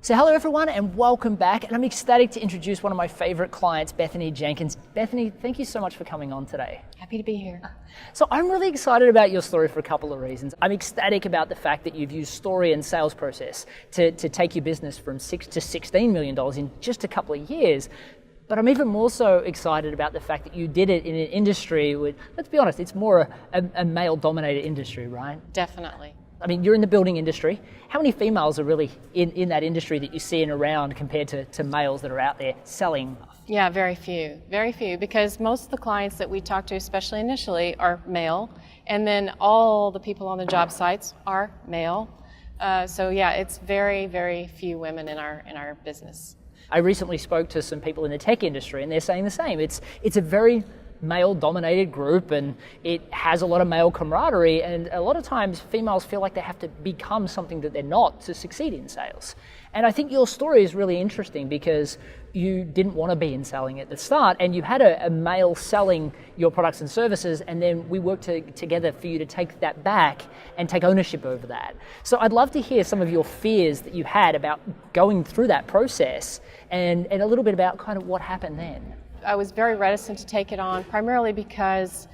So hello everyone and welcome back, and I'm ecstatic to introduce one of my favorite clients, Bethany Jenkins. Bethany, thank you so much for coming on today. Happy to be here. So I'm really excited about your story for a couple of reasons. I'm ecstatic about the fact that you've used story and sales process to take your business from $6 to $16 million in just a couple of years. But I'm even more so excited about the fact that you did it in an industry with, let's be honest, it's more a male-dominated industry, right? Definitely. I mean, you're in the building industry. How many females are really in that industry that you see and around compared to males that are out there selling? Yeah, very few, because most of the clients that we talk to, especially initially, are male, and then all the people on the job sites are male. So yeah, it's very, very few women in our business. I recently spoke to some people in the tech industry, and they're saying the same. It's a very male-dominated group, and it has a lot of male camaraderie, and a lot of times females feel like they have to become something that they're not to succeed in sales. And I think your story is really interesting because you didn't want to be in selling at the start, and you had a male selling your products and services, and then we worked together for you to take that back and take ownership over that. So I'd love to hear some of your fears that you had about going through that process and a little bit about kind of what happened then. I was very reticent to take it on, primarily because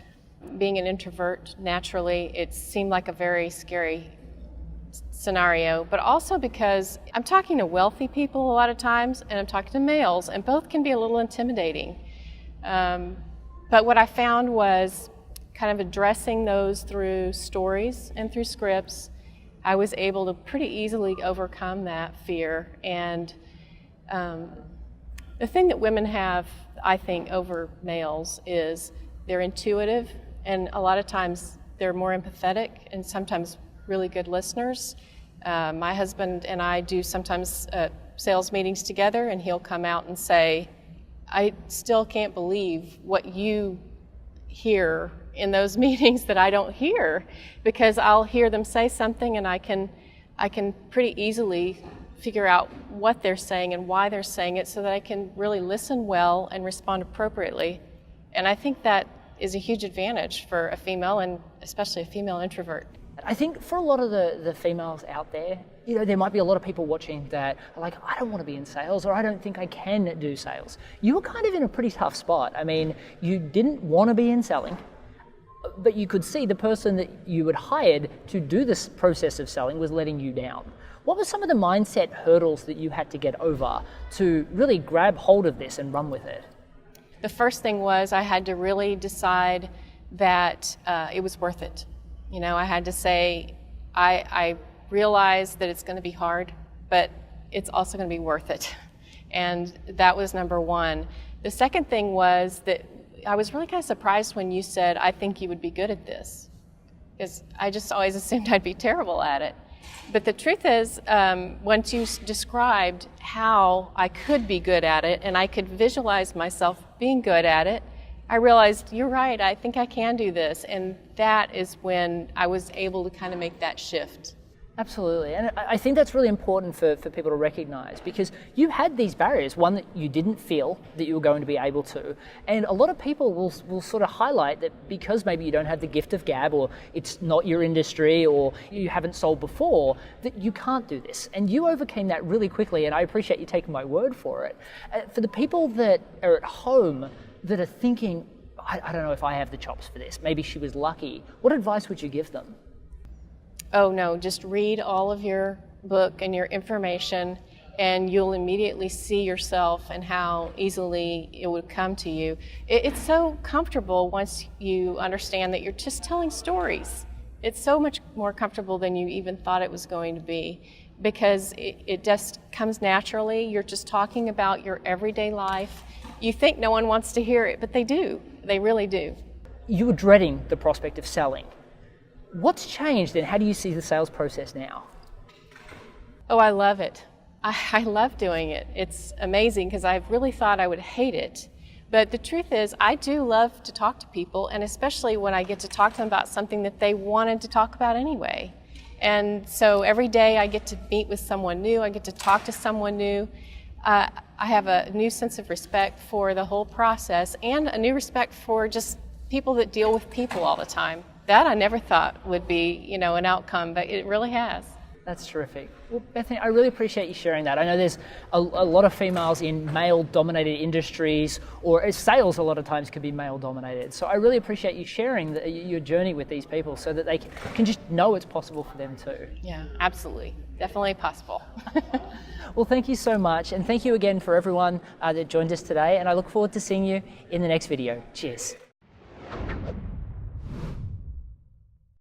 being an introvert, naturally, it seemed like a very scary scenario, but also because I'm talking to wealthy people a lot of times, and I'm talking to males, and both can be a little intimidating. But what I found was kind of addressing those through stories and through scripts. I was able to pretty easily overcome that fear. And the thing that women have, I think, over males is they're intuitive, and a lot of times they're more empathetic and sometimes really good listeners. My husband and I do sometimes sales meetings together, and he'll come out and say, I still can't believe what you hear in those meetings that I don't hear, because I'll hear them say something and I can pretty easily figure out what they're saying and why they're saying it, so that I can really listen well and respond appropriately. And I think that is a huge advantage for a female, and especially a female introvert. I think for a lot of the females out there, there might be a lot of people watching that are like, I don't want to be in sales, or I don't think I can do sales. You were kind of in a pretty tough spot. I mean, you didn't want to be in selling, but you could see the person that you had hired to do this process of selling was letting you down. What were some of the mindset hurdles that you had to get over to really grab hold of this and run with it? The first thing was I had to really decide that it was worth it. I had to say, I realize that it's going to be hard, but it's also going to be worth it. And that was number one. The second thing was that I was really kind of surprised when you said, I think you would be good at this, because I just always assumed I'd be terrible at it. But the truth is, once you described how I could be good at it and I could visualize myself being good at it, I realized, you're right, I think I can do this. And that is when I was able to kind of make that shift. Absolutely, and I think that's really important for people to recognize, because you had these barriers, one that you didn't feel that you were going to be able to, and a lot of people will sort of highlight that because maybe you don't have the gift of gab, or it's not your industry, or you haven't sold before, that you can't do this, and you overcame that really quickly, and I appreciate you taking my word for it. For the people that are at home that are thinking, I don't know if I have the chops for this, maybe she was lucky, what advice would you give them? Oh no, just read all of your book and your information, and you'll immediately see yourself and how easily it would come to you. It's so comfortable once you understand that you're just telling stories. It's so much more comfortable than you even thought it was going to be, because it just comes naturally. You're just talking about your everyday life. You think no one wants to hear it, but they do. They really do. You were dreading the prospect of selling. What's changed, and how do you see the sales process now? Oh, I love it. I love doing it. It's amazing, because I really thought I would hate it. But the truth is, I do love to talk to people, and especially when I get to talk to them about something that they wanted to talk about anyway. And so every day I get to meet with someone new, I get to talk to someone new. I have a new sense of respect for the whole process, and a new respect for just people that deal with people all the time. That I never thought would be, an outcome, but it really has. That's terrific. Well, Bethany, I really appreciate you sharing that. I know there's a lot of females in male-dominated industries, or sales a lot of times can be male-dominated. So I really appreciate you sharing your journey with these people so that they can just know it's possible for them too. Yeah, absolutely. Definitely possible. Well, thank you so much. And thank you again for everyone that joined us today. And I look forward to seeing you in the next video. Cheers.